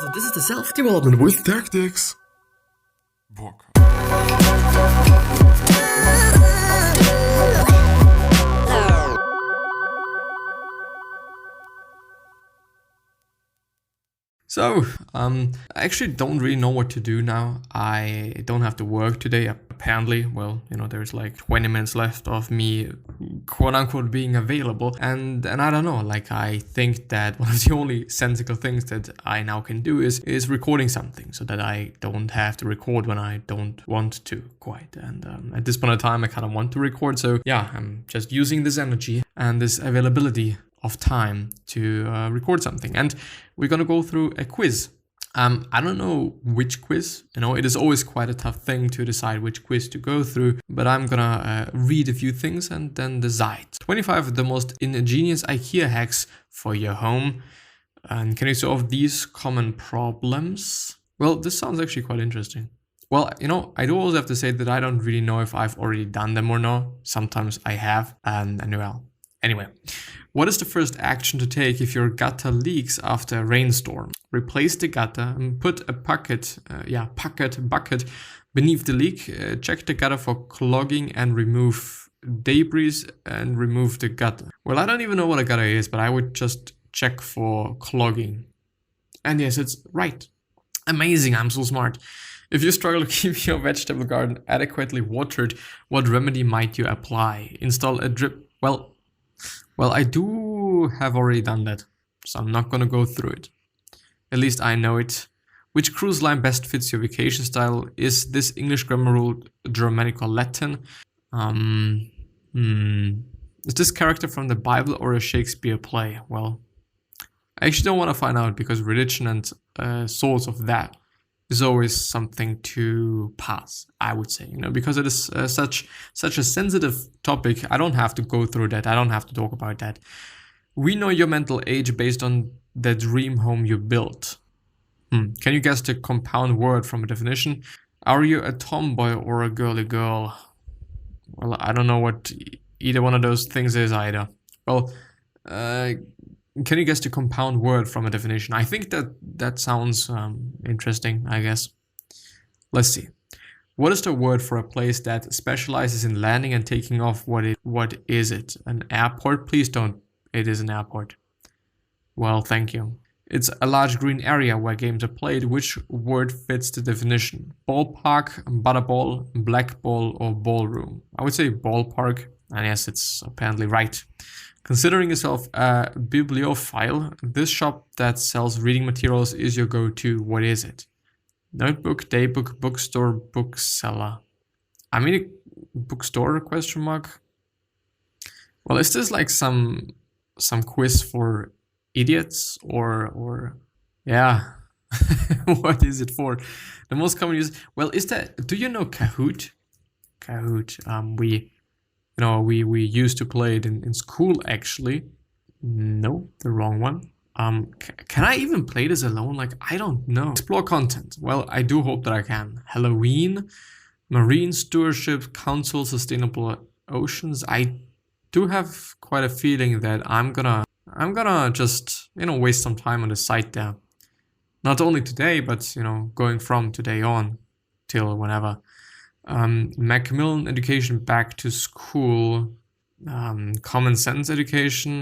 So this is the self-development with tactics book. So, I actually don't really know what to do now. I don't have to work today, apparently. Well, there's like 20 minutes left of me, quote-unquote, being available. And I don't know, like, I think that one of the only sensible things that I now can do is recording something, so that I don't have to record when I don't want to, quite. And at this point in time, I kind of want to record, so yeah, I'm just using this energy and this availability of time to record something. And we're gonna go through a quiz. I don't know which quiz, it is always quite a tough thing to decide which quiz to go through, but I'm gonna read a few things and then decide. 25 of the most ingenious IKEA hacks for your home. And can you solve these common problems? Well, this sounds actually quite interesting. Well, I do also have to say that I don't really know if I've already done them or not. Sometimes I have, and well. Anyway, what is the first action to take if your gutter leaks after a rainstorm? Replace the gutter and put a bucket beneath the leak. Check the gutter for clogging and remove debris and remove the gutter. Well, I don't even know what a gutter is, but I would just check for clogging. And yes, it's right. Amazing, I'm so smart. If you struggle to keep your vegetable garden adequately watered, what remedy might you apply? Install a drip. Well, I do have already done that, so I'm not gonna go through it. At least I know it. Which cruise line best fits your vacation style? Is this English grammar rule Germanic or Latin? Is this character from the Bible or a Shakespeare play? Well, I actually don't want to find out, because religion and source of that is always something to pass, I would say, because it is such a sensitive topic. I don't have to go through that. I don't have to talk about that. We know your mental age based on the dream home you built. Can you guess the compound word from a definition? Are you a tomboy or a girly girl? Well, I don't know what either one of those things is either. Well, can you guess the compound word from a definition? I think that sounds interesting, I guess. Let's see. What is the word for a place that specializes in landing and taking off? What is it? An airport? Please don't. It is an airport. Well, thank you. It's a large green area where games are played. Which word fits the definition? Ballpark, butterball, black ball, or ballroom? I would say ballpark. And yes, it's apparently right. Considering yourself a bibliophile, this shop that sells reading materials is your go-to. What is it? Notebook, daybook, bookstore, bookseller. I mean, a bookstore, question mark? Well, is this like some quiz for idiots or yeah? What is it for? The most common use. Well, do you know Kahoot? Kahoot. We used to play it in school, actually. No, the wrong one. Can I even play this alone? Like, I don't know. Explore content. Well, I do hope that I can. Halloween, Marine Stewardship Council, Sustainable Oceans. I do have quite a feeling that I'm gonna just, waste some time on the site there. Not only today, but, going from today on till whenever. Macmillan Education Back to School, Common Sense Education,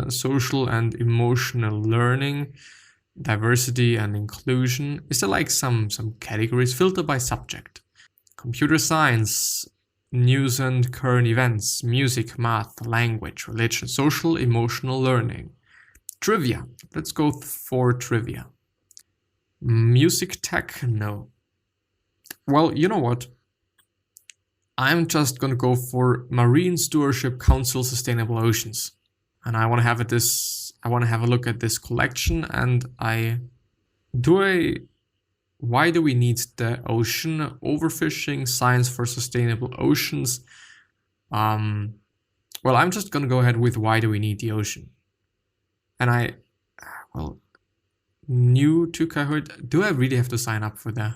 Social and Emotional Learning, Diversity and Inclusion. Is there like some categories? Filter by subject. Computer Science, News and Current Events, Music, Math, Language, Religion, Social, Emotional Learning. Trivia. Let's go for trivia. Music Tech? No. Well, you know what? I'm just gonna go for Marine Stewardship Council Sustainable Oceans. And I wanna have a look at this collection, and why do we need the ocean? Overfishing, science for sustainable oceans. Well, I'm just gonna go ahead with why do we need the ocean? And new to Kahoot. Do I really have to sign up for that?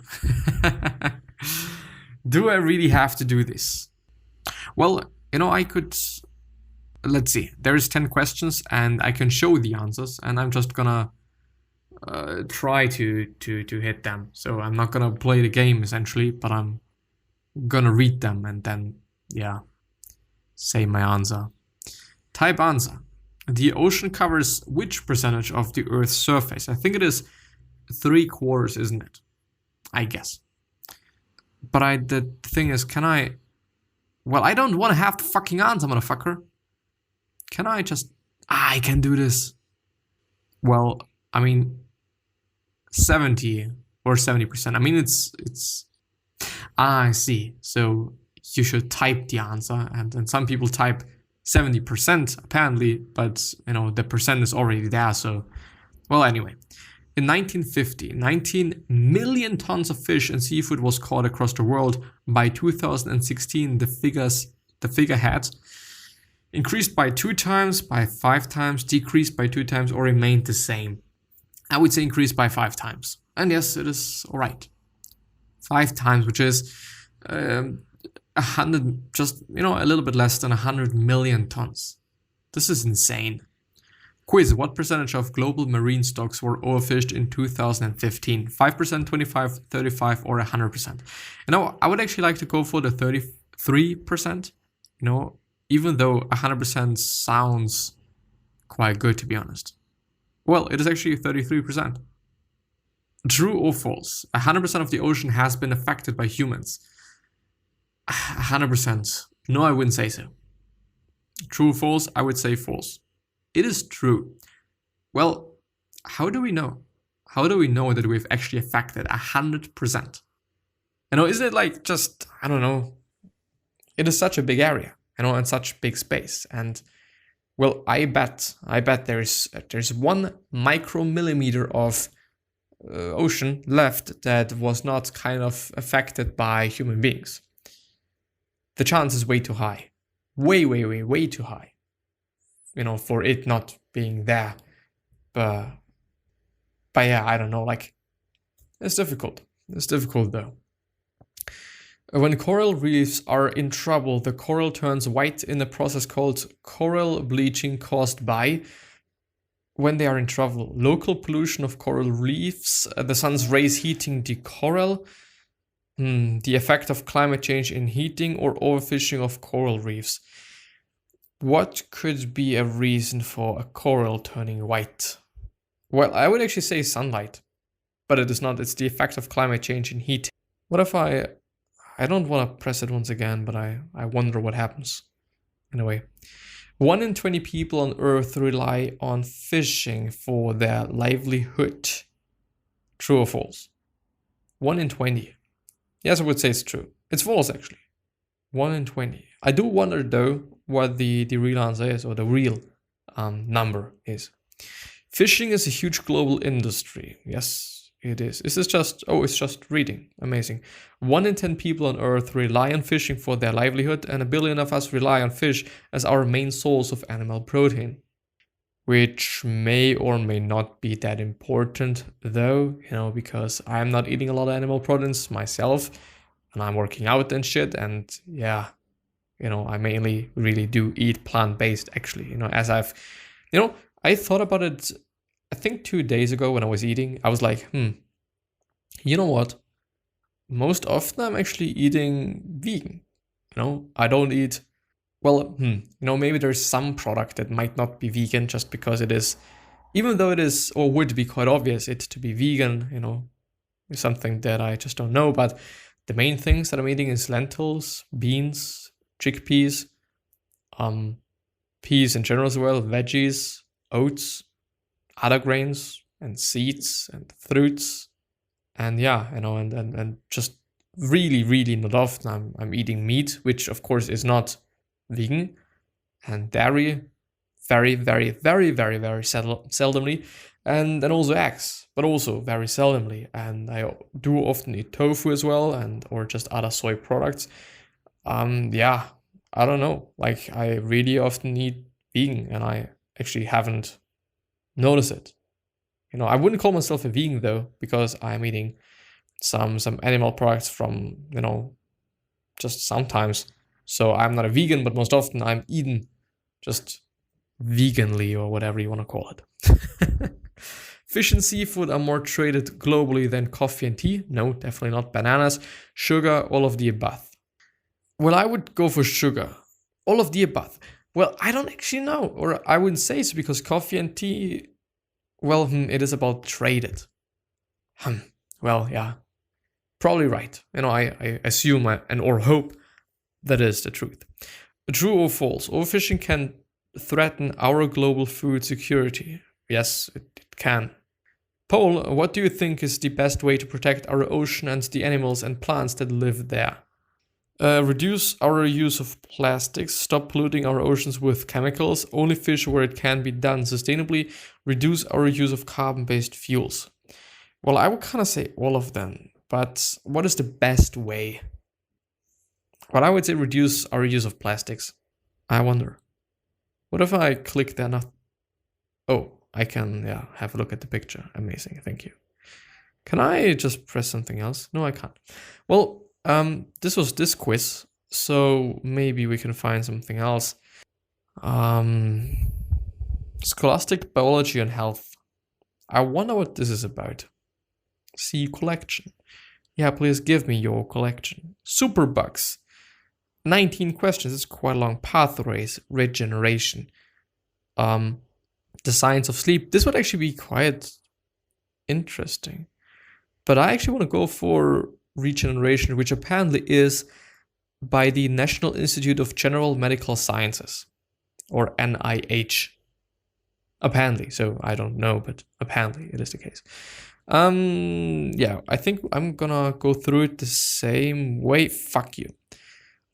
Do I really have to do this? Well, I could let's see, there's 10 questions and I can show the answers, and I'm just gonna try to hit them. So I'm not gonna play the game essentially, but I'm gonna read them and then, yeah, say my answer. Type answer. The ocean covers which percentage of the Earth's surface? I think it is 3/4, isn't it? I guess. But the thing is, can I... Well, I don't want to have the fucking answer, motherfucker. Can I just... I can do this. Well, I mean, 70 or 70%. I mean, it's... I see. So you should type the answer, and some people type 70% apparently, but you know, the percent is already there. So, well, anyway. In 1950, 19 million tons of fish and seafood was caught across the world. By 2016, the figure had increased by 2 times, by 5 times, decreased by 2 times, or remained the same. I would say increased by 5 times. And yes, it is all right. 5 times, which is 100, just, you know, a little bit less than 100 million tons. This is insane. Quiz, what percentage of global marine stocks were overfished in 2015? 5%, 25, 35, or 100%? You know, I would actually like to go for the 33%, you know, even though 100% sounds quite good, to be honest. Well, it is actually 33%. True or false? 100% of the ocean has been affected by humans. 100%. No, I wouldn't say so. True or false? I would say false. It is true. Well, how do we know? How do we know that we've actually affected 100%? You know, isn't it like just, I don't know, it is such a big area, you know, and such big space. And well, I bet there's 1 micromillimeter of ocean left that was not kind of affected by human beings. The chance is way too high. Way too high. You know, for it not being there. But yeah, I don't know, like, it's difficult. It's difficult though. When coral reefs are in trouble, the coral turns white in a process called coral bleaching caused by... When they are in trouble, local pollution of coral reefs, the sun's rays heating the coral, the effect of climate change in heating, or overfishing of coral reefs. What could be a reason for a coral turning white? Well, I would actually say sunlight, but it is not. It's the effect of climate change in heat. What if I don't want to press it once again, but I wonder what happens. Anyway, 1 in 20 people on Earth rely on fishing for their livelihood. True or false? 1 in 20. Yes, I would say it's true. It's false, actually. 1 in 20. I do wonder, though, what the real answer is, or the real number is. Fishing is a huge global industry. Yes, it is. Is this just... Oh, it's just reading. Amazing. 1 in 10 people on Earth rely on fishing for their livelihood, and 1 billion of us rely on fish as our main source of animal protein. Which may or may not be that important, though, you know, because I'm not eating a lot of animal proteins myself, and I'm working out and shit, and yeah, you know, I mainly really do eat plant-based, actually, you know, as I've, you know, I thought about it, I think 2 days ago when I was eating. I was like, you know what? Most often I'm actually eating vegan, you know, I don't eat, well, you know, maybe there's some product that might not be vegan just because it is, even though it is, or would be quite obvious it to be vegan, you know, is something that I just don't know, but the main things that I'm eating is lentils, beans, chickpeas, peas in general as well, veggies, oats, other grains, and seeds, and fruits, and yeah, you know, and just really not often I'm eating meat, which of course is not vegan, and dairy, very seldomly, and then also eggs, but also very seldomly, and I do often eat tofu as well, and or just other soy products. Yeah, I don't know, like I really often eat vegan, and I actually haven't noticed it. You know, I wouldn't call myself a vegan though, because I'm eating some animal products from, you know, just sometimes. So I'm not a vegan, but most often I'm eaten just veganly, or whatever you want to call it. Fish and seafood are more traded globally than coffee and tea. No, definitely not. Bananas, sugar, all of the above. Well, I would go for sugar. All of the above. Well, I don't actually know, or I wouldn't say so, because coffee and tea, well, it is about traded. Well, yeah, probably right. I assume and or hope that is the truth. True or false? Overfishing can threaten our global food security. Yes, it can. Paul, what do you think is the best way to protect our ocean and the animals and plants that live there? Reduce our use of plastics, stop polluting our oceans with chemicals, only fish where it can be done sustainably, reduce our use of carbon-based fuels. Well, I would kind of say all of them, but what is the best way? Well, I would say reduce our use of plastics. I wonder. What if I click there? Not. Oh, I can, have a look at the picture. Amazing, thank you. Can I just press something else? No, I can't. Well, this was this quiz, so maybe we can find something else. Scholastic biology and health. I wonder what this is about. See collection. Yeah, please give me your collection. Superbugs. 19 questions. It's quite a long. Pathways, regeneration. The science of sleep. This would actually be quite interesting. But I actually want to go for regeneration, which apparently is by the National Institute of General Medical Sciences, or NIH. Apparently, so I don't know, but apparently it is the case. I think I'm gonna go through it the same way. Fuck you.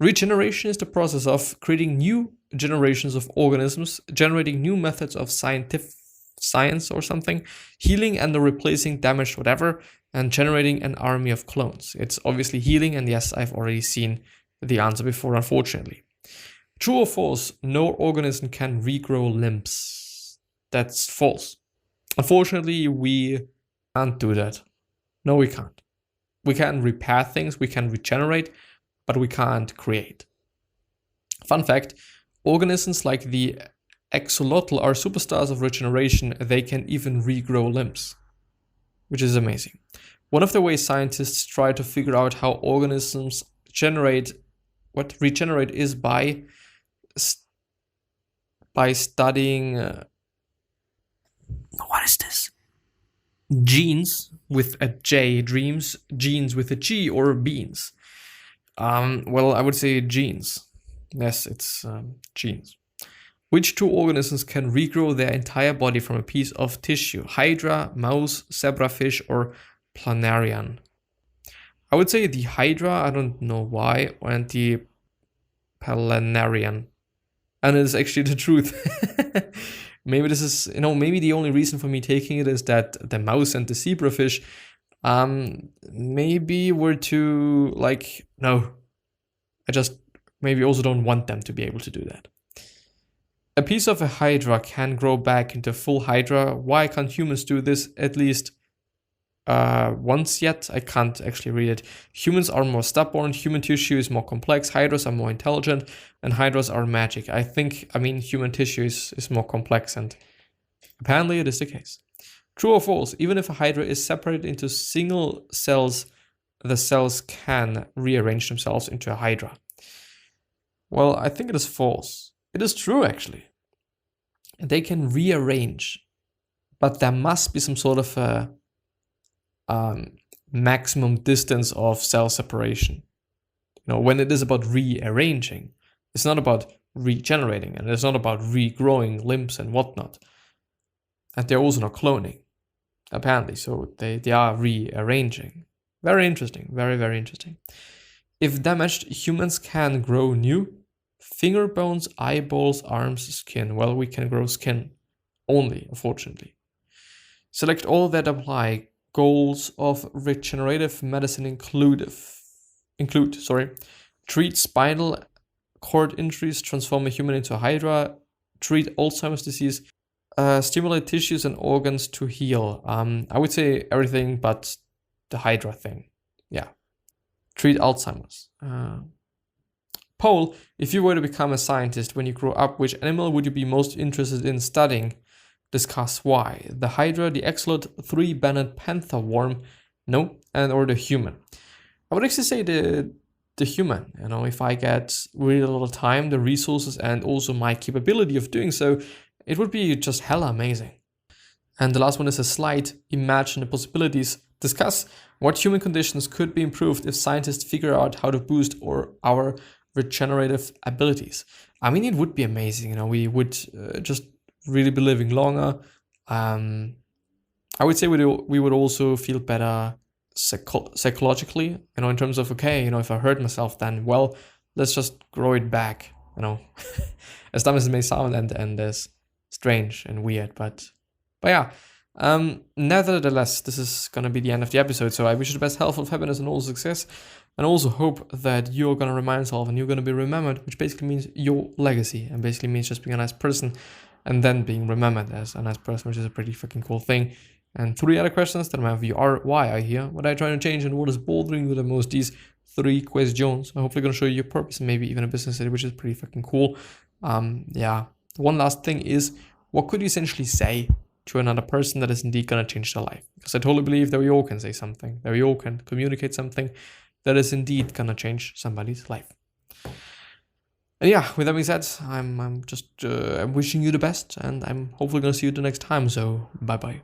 Regeneration is the process of creating new generations of organisms, generating new methods of science or something, healing and replacing damaged whatever, and generating an army of clones. It's obviously healing, and yes, I've already seen the answer before, unfortunately. True or false? No organism can regrow limbs. That's false. Unfortunately, we can't do that. No, we can't. We can repair things, we can regenerate, but we can't create. Fun fact, organisms like the axolotl are superstars of regeneration. They can even regrow limbs, which is amazing. One of the ways scientists try to figure out how organisms regenerate is by studying what is this? Genes with a J, dreams, genes with a G, or beans. Well, I would say genes. Yes, it's genes. Which two organisms can regrow their entire body from a piece of tissue? Hydra, mouse, zebrafish, or planarian? I would say the hydra, I don't know why, and the planarian. And it is actually the truth. Maybe this is, maybe the only reason for me taking it is that the mouse and the zebrafish maybe were too, no. I just maybe also don't want them to be able to do that. A piece of a hydra can grow back into full hydra. Why can't humans do this at least once yet? I can't actually read it. Humans are more stubborn, human tissue is more complex, hydras are more intelligent, and hydras are magic. Human tissue is more complex, and apparently it is the case. True or false? Even if a hydra is separated into single cells, the cells can rearrange themselves into a hydra. Well, I think it is false. It is true, actually. They can rearrange, but there must be some sort of a maximum distance of cell separation. When it is about rearranging, it's not about regenerating, and it's not about regrowing limbs and whatnot. And they're also not cloning, apparently, so they are rearranging. Very interesting, very, very interesting. If damaged, humans can grow new finger bones, eyeballs, arms, skin. Well, we can grow skin only, unfortunately. Select all that apply. Goals of regenerative medicine include treat spinal cord injuries, transform a human into a hydra, treat Alzheimer's disease, stimulate tissues and organs to heal. I would say everything but the hydra thing. Yeah. Treat Alzheimer's. Paul, if you were to become a scientist when you grow up, which animal would you be most interested in studying? Discuss why. The Hydra, the Axolot, 3-banded panther worm, no, and or the human. I would actually say the human. You know, if I get really a lot of time, the resources, and also my capability of doing so, it would be just hella amazing. And the last one is a slide. Imagine the possibilities. Discuss what human conditions could be improved if scientists figure out how to boost our regenerative abilities. I mean, it would be amazing. You know, we would just really be living longer. I would say we would also feel better psychologically, you know, in terms of, okay, you know, if I hurt myself, then, well, let's just grow it back, you know. As dumb as it may sound and as strange and weird, but yeah. Nevertheless, this is gonna be the end of the episode, so I wish you the best health, of happiness, and all success, and also hope that you're gonna remind yourself and you're gonna be remembered, which basically means your legacy, and basically means just being a nice person and then being remembered as a nice person, which is a pretty fucking cool thing. And 3 other questions that I have you are: why are you here? What are you trying to change? And what is bothering you the most? These 3 questions. I'm hopefully going to show you your purpose and maybe even a business idea, which is pretty fucking cool. Yeah. One last thing is, what could you essentially say to another person that is indeed going to change their life? Because I totally believe that we all can say something, that we all can communicate something that is indeed going to change somebody's life. And yeah, with that being said, I'm just I'm wishing you the best, and I'm hopefully going to see you the next time. So bye bye.